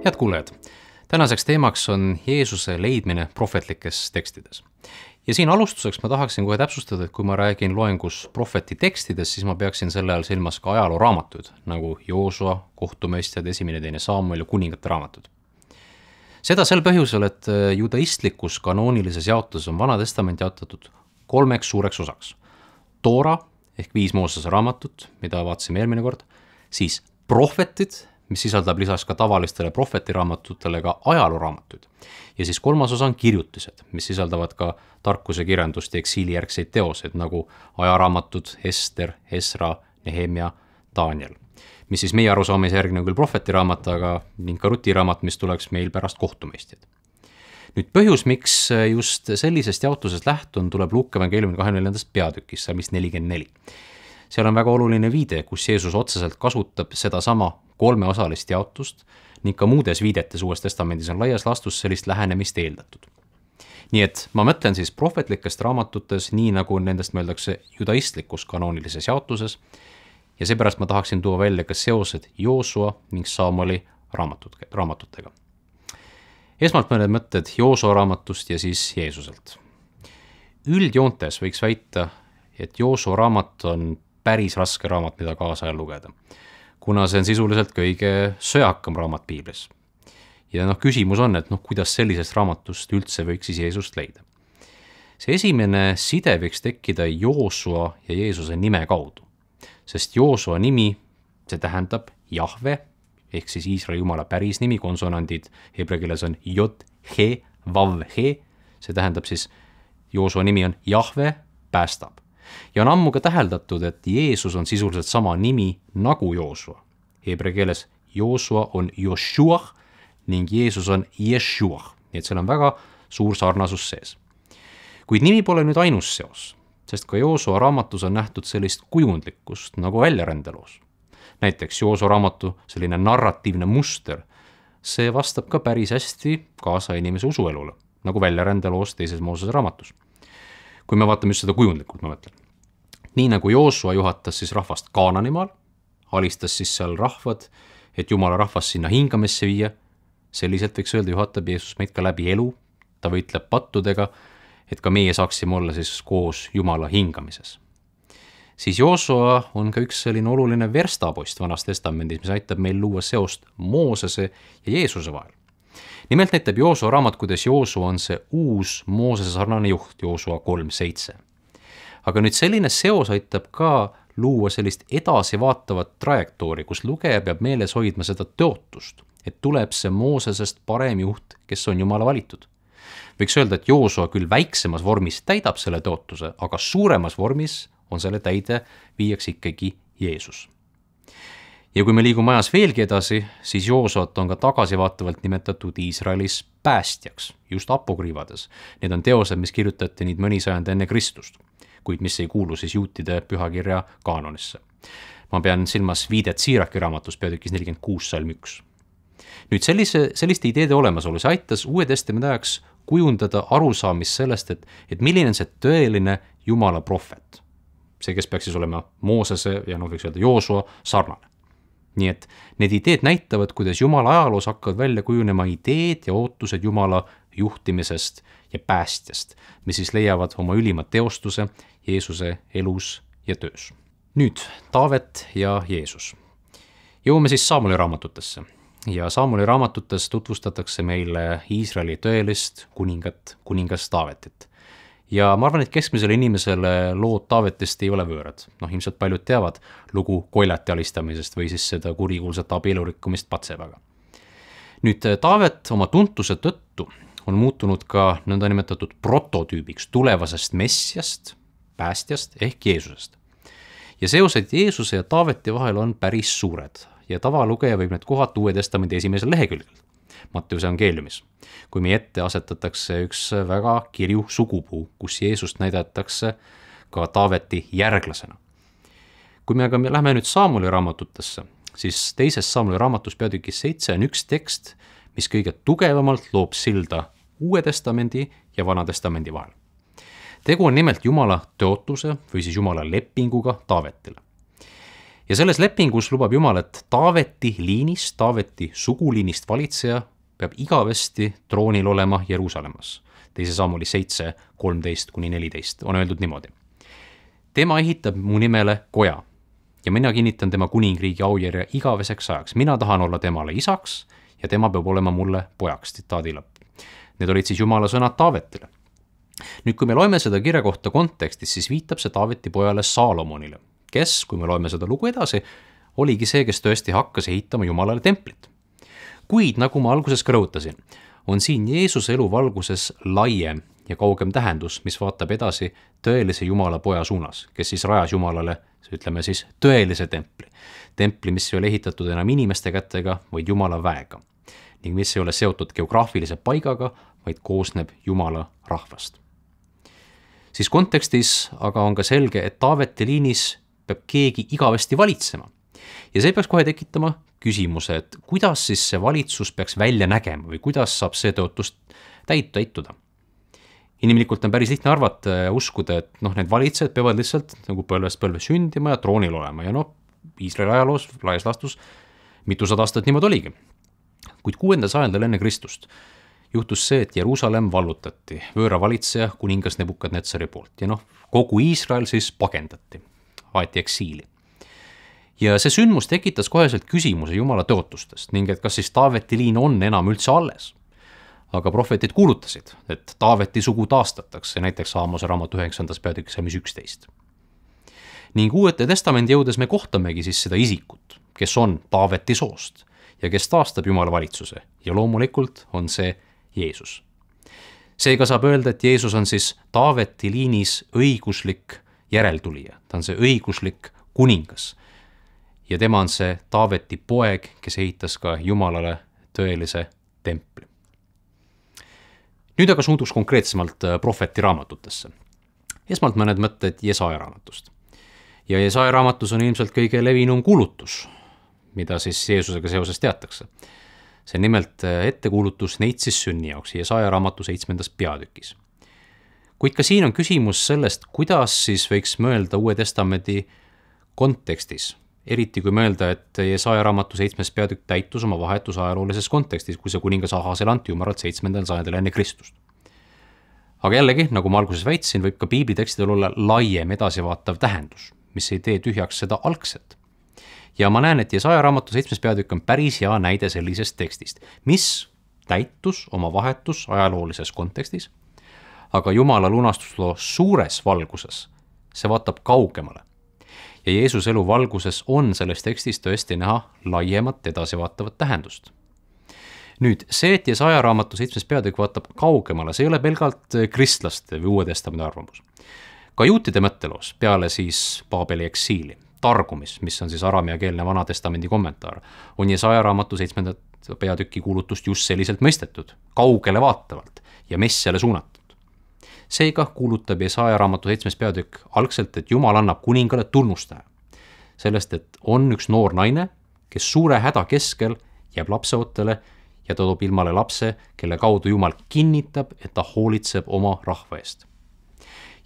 Head kuulajad, tänaseks teemaks on Jeesuse leidmine prohvetlikes tekstides. Ja siin alustuseks ma tahaksin kohe täpsustada, et kui ma räägin loengus prohveti tekstides, siis ma peaksin selle all silmas ka ajalooraamatuid, nagu Joosua, kohtumeistjad, esimene, teine Saamuel ja kuningate raamatud. Seda sel põhjusel, et judaistlikus kanoonilises jaotuses on Vana Testament jaotatud 3 suureks osaks. Toora ehk 5 Moosese raamatut, mida vaatasime eelmine kord, siis prohvetid, mis sisaldab lisaks ka tavalistele prohvetiraamatutele ka ajalooraamatuid. Ja siis 3. osa on kirjutised, mis sisaldavad ka tarkuse kirjandust ja eksiilijärgseid teoseid, nagu ajaraamatud Ester, Esra, Nehemia, Daniel, mis siis meie arusaamise järgne küll prohvetiraamat, aga ning ka Ruti raamat, mis tuleks meil pärast kohtumeistjad. Nüüd põhjus, miks just sellisest jaotusest lähtun, tuleb Luuka evangeeliumi 24. peatükis, salmist 44. Seal on väga oluline viide, kus Jeesus otseselt kasutab sedasama 3-osalist jaotust ning ka muudes viidetes Uues Testamendis on laias laastus sellist lähenemist eeldatud. Nii et ma mõtlen siis prohvetlikest raamatutes, nii nagu nendest mõeldakse judaistlikus kanoonilises jaotuses, ja seepärast ma tahaksin tuua välja ka seosed Joosua ning Saamueli raamatutega. Esmalt mõned mõtted Joosua raamatust ja siis Jeesuselt. Üldjoontes võiks väita, et Joosua raamat on päris raske raamat, mida kaasajal lugeda, kuna see on sisuliselt kõige söakam raamat piiblis. Ja küsimus on, et kuidas sellisest raamatust üldse võiks siis Jeesust leida. See esimene side võiks tekkida Joosua ja Jeesuse nime kaudu, sest Joosua nimi, see tähendab Jahve, ehk siis Iisraeli Jumala päris nimi, konsonandid heebrea keeles on Jod, He, Vav, He, see tähendab siis Joosua nimi on Jahve päästab. Ja on ammu ka täheldatud, et Jeesus on sisuliselt sama nimi nagu Joosua. Heebrea keeles Joosua on Joshua ning Jeesus on Yeshua, nii et seal on väga suur sarnasus sees. Kuid nimi pole nüüd ainus seos, sest ka Joosua raamatus on nähtud sellist kujundlikkust nagu väljarändeloos. Näiteks Joosua raamatu selline narratiivne muster, see vastab ka päris hästi kaasa inimese usuelule, nagu väljarändeloos 2. Moosese raamatus. Kui me vaatame just seda kujundlikult, ma mõtlen. Nii nagu Joosua juhatas siis rahvast Kaananimaal, alistas siis seal rahvad, et Jumala rahvas sinna hingamesse viia, selliselt võiks öelda, juhatab Jeesus meid ka läbi elu, ta võitleb pattudega, et ka meie saaksime olla siis koos Jumala hingamises. Siis Joosua on ka üks selline oluline verstapost Vanas Testamendis, mis aitab meil luua seost Moosese ja Jeesuse vahel. Nimelt näitab Joosua raamat, kuidas Joosua on see uus Moosese sarnane juht, Joosua 3.7. Aga nüüd selline seos aitab ka luua sellist edasivaatavat trajektoori, kus lugeja peab meeles hoidma seda tõotust, et tuleb see Moosesest parem juht, kes on Jumala valitud. Võiks öelda, et Joosua küll väiksemas vormis täidab selle tõotuse, aga suuremas vormis on selle täide viiaks ikkagi Jeesus. Ja kui me liigume ajas veelgi edasi, siis Joosuat on ka tagasivaatavalt nimetatud Iisraelis päästjaks, just apokrüüfades. Need on teosed, mis kirjutati nüüd mõni sajand enne Kristust, kuid mis ei kuulu siis juutide pühakirja kaanonisse. Ma pean silmas viidet Siiraki raamatus peatükis 46 salm 1. Nüüd selliste ideede olemasolu, see aitas Uue Testamendi ajaks kujundada arusaamist sellest, et milline on see tõeline Jumala prohvet. See, kes peaks siis olema Moosese ja võiks öelda Joosua sarnane. Nii et need ideed näitavad, kuidas Jumala ajaloos hakkavad välja kujunema ideed ja ootused Jumala juhtimisest ja päästjast, mis siis leiavad oma ülima teostuse Jeesuse elus ja töös. Nüüd Taavet ja Jeesus. Jõuame siis Saamueli raamatutesse. Ja Saamueli raamatutes tutvustatakse meile Iisraeli tõelist kuningas Taavetit. Ja ma arvan, et keskmisele inimesele lood Taavetist ei ole võõrad. Ilmselt paljud teavad lugu Koljati alistamisest või siis seda kurikuulsat abielurikkumist Patsebaga. Nüüd Taavet oma tuntuse tõttu on muutunud ka nõndanimetatud prototüübiks tulevasest messiast, päästjast ehk Jeesusest. Ja seosed Jeesuse ja Taaveti vahel on päris suured ja tavalugeja võib need kohata Uue Testamendi esimesel lehekülgel, Matteuse evangeeliumis, kui meie ette asetatakse üks väga kirju sugupuu, kus Jeesust näidatakse ka Taaveti järglasena. Kui me aga lähme nüüd Saamueli raamatutesse, siis 2. Saamueli raamatus peatükis 7 on üks tekst, mis kõige tugevamalt loob silda Uue Testamendi ja Vana Testamendi vahel. Tegu on nimelt Jumala tõotuse või siis Jumala lepinguga Taavetile. ja selles lepingus lubab Jumal, et Taaveti liinist, Taaveti suguliinist valitseja peab igavesti troonil olema Jeruusalemmas. Teise Saamuli 7, 13-14 on öeldud niimoodi. Tema ehitab mu nimele koja ja mina kinnitan tema kuningriigi aujärje igaveseks ajaks. Mina tahan olla temale isaks ja tema peab olema mulle pojaks, tsitaadi lõpp. Need olid siis Jumala sõnad Taavetile. Nüüd, kui me loeme seda kirja kohta kontekstis, siis viitab see Taaveti pojale Saalomonile, kes, kui me loeme seda lugu edasi, oligi see, kes tõesti hakkas ehitama Jumalale templit. Kuid, nagu ma alguses ka rõhutasin, on siin Jeesuse elu valguses laiem ja kaugem tähendus, mis vaatab edasi tõelise Jumala poja suunas, kes siis rajas Jumalale, ütleme siis, tõelise templi. Templi, mis ei ole ehitatud enam inimeste kätega, vaid Jumala väega. Ning mis ei ole seotud geograafilise paigaga, vaid koosneb Jumala rahvast. Siis kontekstis aga on ka selge, et Taaveti liinis peab keegi igavesti valitsema. Ja see peaks kohe tekitama küsimuse, et kuidas siis see valitsus peaks välja nägema või kuidas saab see tõotust täituda. Inimlikult on päris lihtne arvata ja uskuda, et need valitsejad peavad lihtsalt nagu põlvest põlve sündima ja troonil olema. Ja Iisraeli ajaloos laias laastus mitusada aastat niimoodi oligi. Kuid 6. sajandil enne Kristust juhtus see, et Jeruusalemm vallutati võõra valitseja kuningas Nebukadnetsari poolt ja kogu Iisrael siis pagendati, aeti eksiili. Ja see sündmus tekitas koheselt küsimuse Jumala tõotustest ning et kas siis Taaveti liin on enam üldse alles. Aga prohvetid kuulutasid, et Taaveti sugu taastatakse, näiteks Aamose raamatu 9. peatükk salmis 11. Ning Uuete Testamendi jõudes me kohtamegi siis seda isikut, kes on Taaveti soost ja kes taastab Jumala valitsuse ja loomulikult on see Jeesus. Seega saab öelda, et Jeesus on siis Taaveti liinis õiguslik järeltulija, ta on see õiguslik kuningas ja tema on see Taaveti poeg, kes ehitas ka Jumalale tõelise templi. Nüüd aga suunduks konkreetsemalt prohveti raamatutesse. Esmalt mõned mõtted Jesaja raamatust. Ja Jesaja raamatus on ilmselt kõige levinum kuulutus, mida siis Jeesusega seoses teatakse. See on nimelt ettekuulutus neitsis sünni jaoks Jesaja raamatu 7. peatükis. Kuid ka siin on küsimus sellest, kuidas siis võiks mõelda Uue Testamendi kontekstis, eriti kui mõelda, et Jesaja raamatu 7. peatükk täitus oma vahetus ajaloolises kontekstis, kui see kuningas Ahasel anti Jumalalt 7. sajandil enne Kristust. Aga jällegi, nagu ma alguses väitsin, võib ka piiblitekstidel olla laiem edasivaatav tähendus, mis ei tee tühjaks seda algset. Ja ma näen, et Jesaja raamatu 7. peatükk on päris hea näide sellisest tekstist, mis täitus oma vahetus ajaloolises kontekstis, aga Jumala lunastusloo suures valguses see vaatab kaugemale. Ja Jeesuse elu valguses on selles tekstis tõesti näha laiemat edasivaatavat tähendust. Nüüd, see, et Jesaja raamatu 7. peatükk vaatab kaugemale, see ei ole pelgalt kristlaste või Uue Testamendi arvamus. Ka juutide mõtteloos peale siis Paabeli eksiili, Targumis, mis on siis arameakeelne Vana Testamendi kommentaar, on Jesaja raamatu 7. peatüki kuulutust just selliselt mõistetud, kaugele vaatavalt ja messiale suunatud. Seega kuulutab Jesaja raamatu 7. peatükk algselt, et Jumal annab kuningale tunnustaja. Sellest, et on üks noor naine, kes suure häda keskel jääb lapseootele ja ta toob ilmale lapse, kelle kaudu Jumal kinnitab, et ta hoolitseb oma rahva eest.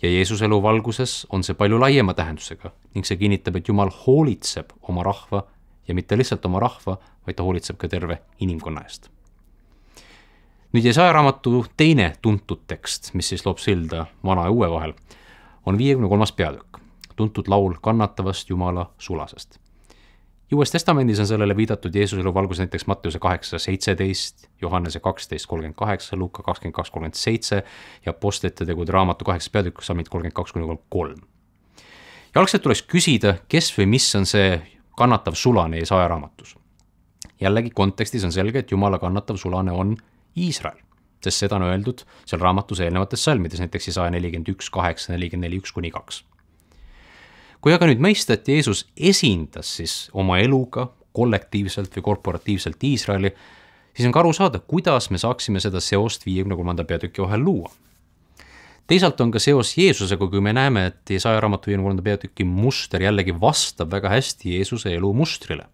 Ja Jeesuse elu valguses on see palju laiema tähendusega ning see kinnitab, et Jumal hoolitseb oma rahva ja mitte lihtsalt oma rahva, vaid ta hoolitseb ka terve inimkonna eest. Nüüd Jesaja raamatu teine tuntud tekst, mis siis loob silda vana ja uue vahel, on 53. peatükk, tuntud laul kannatavast Jumala sulasest. Uues testamendis on sellele viidatud Jeesuse elu valgus näiteks Matteuse 8:17, Johannese 12:38, Luuka 22:37 ja Apostlite tegude raamatu 8. peatükk, salmid 32-33. Ja algselt tuleks küsida, kes või mis on see kannatav sulane Jesaja raamatus. Jällegi kontekstis on selge, et Jumala kannatav sulane on Iisrael, sest seda on öeldud seal raamatus eelnevates salmides, näiteks Jesaja 41:8, 44:1-2. Kui aga nüüd mõista, et Jeesus esindas siis oma eluga kollektiivselt või korporatiivselt Iisraeli, siis on ka aru saada, kuidas me saaksime seda seost 53. peatüki vahel luua. Teisalt on ka seos Jeesusega, kui me näeme, et Jesaja raamatu 53. peatüki muster jällegi vastab väga hästi Jeesuse elu mustrile.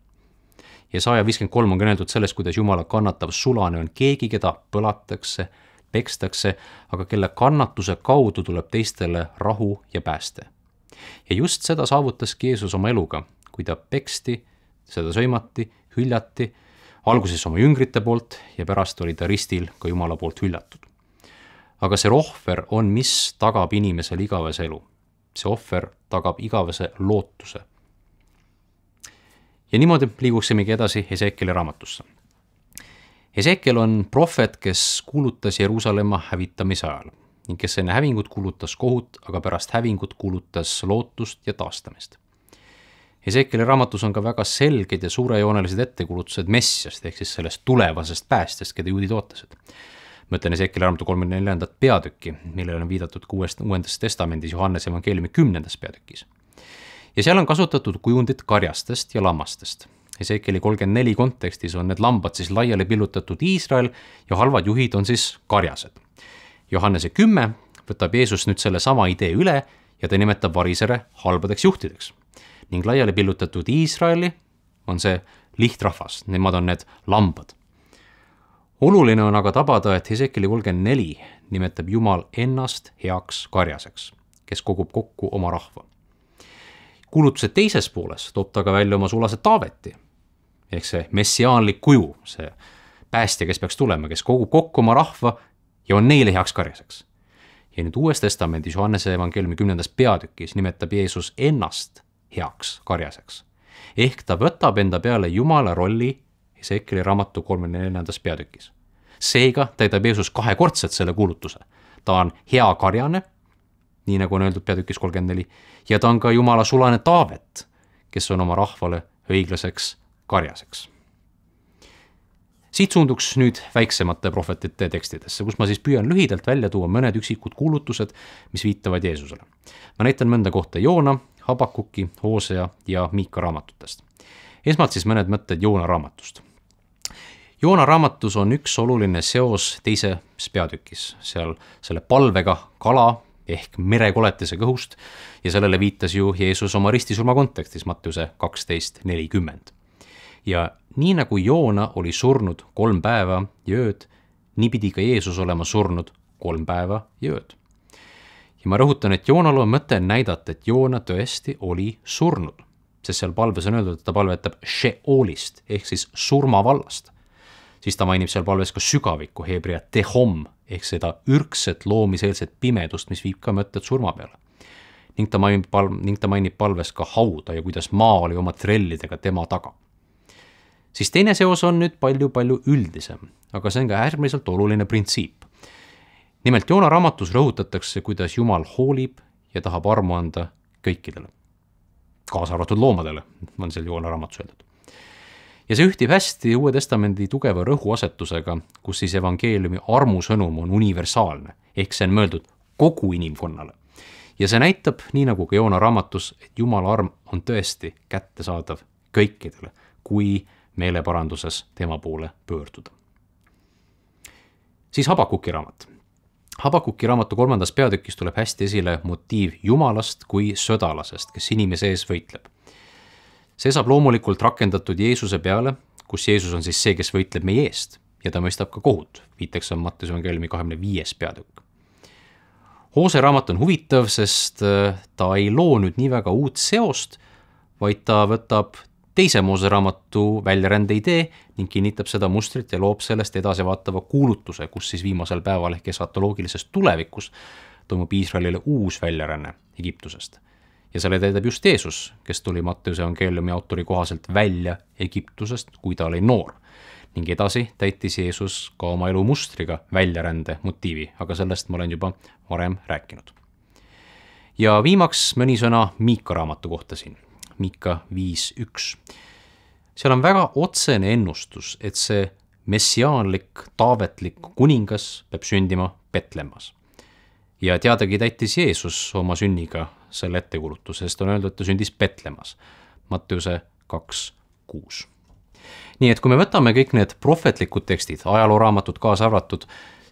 Jesaja 53 on kõneldud sellest, kuidas Jumala kannatav sulane on keegi, keda põlatakse, pekstakse, aga kelle kannatuse kaudu tuleb teistele rahu ja pääste. Ja just seda saavutaski Jeesus oma eluga, kui ta peksti, seda sõimati, hüljati, alguses oma jüngrite poolt ja pärast oli ta ristil ka Jumala poolt hüljatud. Aga see ohver on, mis tagab inimesele igavese elu. See ohver tagab igavese lootuse. Ja niimoodi liiguksimegi edasi Hesekieli raamatusse. Hesekiel on prohvet, kes kuulutas Jeruusalemma hävitamise ajal ning kes enne hävingut kuulutas kohut, aga pärast hävingut kuulutas lootust ja taastamist. Hesekieli raamatus on ka väga selged ja suurejoonelised ettekulutused Messiast ehk siis sellest tulevasest päästjast, keda juudid ootasid. Mõtlen Hesekieli raamatu 34. peatükki, millele on viidatud Uuendas testamendis Johannese evangeeliumi 10. peatükis. Ja seal on kasutatud kujundit karjastest ja lammastest. Hesekieli 34 kontekstis on need lambad siis laiali pillutatud Iisrael ja halvad juhid on siis karjased. Johannese 10 võtab Jeesus nüüd selle sama idee üle ja ta nimetab varisere halbadeks juhtideks. Ning laiali pillutatud Iisraeli on see lihtrahvas, nemad on need lambad. Oluline on aga tabada, et Hesekieli 34 nimetab Jumal ennast heaks karjaseks, kes kogub kokku oma rahva. Kuulutuse teises pooles toob ta ka välja oma sulase Taaveti, ehk see messiaanlik kuju, see päästja, kes peaks tulema, kes kogub kokku oma rahva ja on neile heaks karjaseks. Ja nüüd Uues testamendis Johannese evangeeliumi 10. peatükis nimetab Jeesus ennast heaks karjaseks. Ehk ta võtab enda peale Jumala rolli Hesekieli raamatu 34. peatükis. Seega täidab Jeesus kahekordselt selle kuulutuse. Ta on hea karjane, nii nagu on öeldud peatükis 34, ja ta on ka Jumala sulane Taavet, kes on oma rahvale õiglaseks karjaseks. Siit suunduks nüüd väiksemate prohvetite tekstidesse, kus ma siis püüan lühidalt välja tuua mõned üksikud kuulutused, mis viitavad Jeesusele. Ma näitan mõnda kohta Joona, Habakuki, Hoosea ja Miika raamatutest. Esmalt siis mõned mõtted Joona raamatust. Joona raamatus on üks oluline seos teises peatükis, seal selle palvega kala ehk merekoletise kõhust ja sellele viitas ju Jeesus oma ristisurma kontekstis Matteuse 12:40. Ja nii nagu Joona oli surnud 3 päeva ja ööd, nii pidi ka Jeesus olema surnud 3 päeva ja ööd. Ja ma rõhutan, et Joonal on mõte näidata, et Joona tõesti oli surnud, sest seal palves on öeldud, et ta palvetab Sheolist ehk siis surmavallast. Siis ta mainib seal palves ka sügavikku, heebrea tehom ehk seda ürgset loomiseelset pimedust, mis viib ka mõtted surma peale. Ning ta mainib palves ka hauda ja kuidas maa oli oma trellidega tema taga. Siis teine seos on nüüd palju üldisem, aga see on ka äärmiselt oluline printsiip. Nimelt Joona raamatus rõhutatakse, kuidas Jumal hoolib ja tahab armu anda kõikidele. Kaasa arvatud loomadele, on seal Joona raamatus öeldud. Ja see ühtib hästi Uue Testamendi tugeva rõhuasetusega, kus siis evangeeliumi armusõnum on universaalne, ehk see on mõeldud kogu inimkonnale. Ja see näitab, nii nagu ka Joona raamatus, et Jumala arm on tõesti kättesaadav kõikidele, kui meeleparanduses tema poole pöörduda. Siis Habakuki raamat. Habakuki raamatu 3. peatükis tuleb hästi esile motiiv Jumalast kui sõdalasest, kes inimese ees võitleb. See saab loomulikult rakendatud Jeesuse peale, kus Jeesus on siis see, kes võitleb meie eest ja ta mõistab ka kohut. Viiteks on Matteuse evangeeliumi 25. peatükk. Hoose raamat on huvitav, sest ta ei loo nüüd nii väga uut seost, vaid ta võtab teise Moose raamatu väljarände idee ning kinnitab seda mustrit ja loob sellest edasivaatava kuulutuse, kus siis viimasel päeval ehk eskatoloogilises tulevikus toimub Iisraelile uus väljaränne Egiptusest. Ja selle täidab just Jeesus, kes tuli Matteuse evangeeliumi autori kohaselt välja Egiptusest, kui ta oli noor. Ning edasi täitis Jeesus ka oma elu mustriga väljarände motiivi, aga sellest ma olen juba varem rääkinud. Ja viimaks mõni sõna Miika raamatu kohta siin. Miika 5:1. Seal on väga otsene ennustus, et see messiaanlik, taavetlik kuningas peab sündima Betlemmas. Ja teadagi täitis Jeesus oma sünniga selle ettekulutuse, sest on öeldud, et ta sündis Betlemmas. Matteuse 2:6. Nii et kui me võtame kõik need prohvetlikud tekstid, ajalooraamatud kaasa arvatud,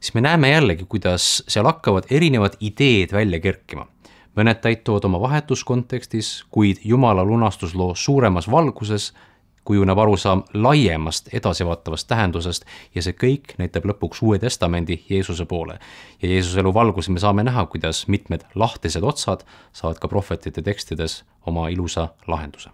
siis me näeme jällegi, kuidas seal hakkavad erinevad ideed välja kerkima. Mõned täituvad oma vahetuskontekstis, kuid Jumala lunastusloo suuremas valguses kujuneb arusaam laiemast edasivaatavast tähendusest ja see kõik näitab lõpuks Uue Testamendi Jeesuse poole. Ja Jeesuse elu valguses me saame näha, kuidas mitmed lahtised otsad saavad ka prohvetite tekstides oma ilusa lahenduse.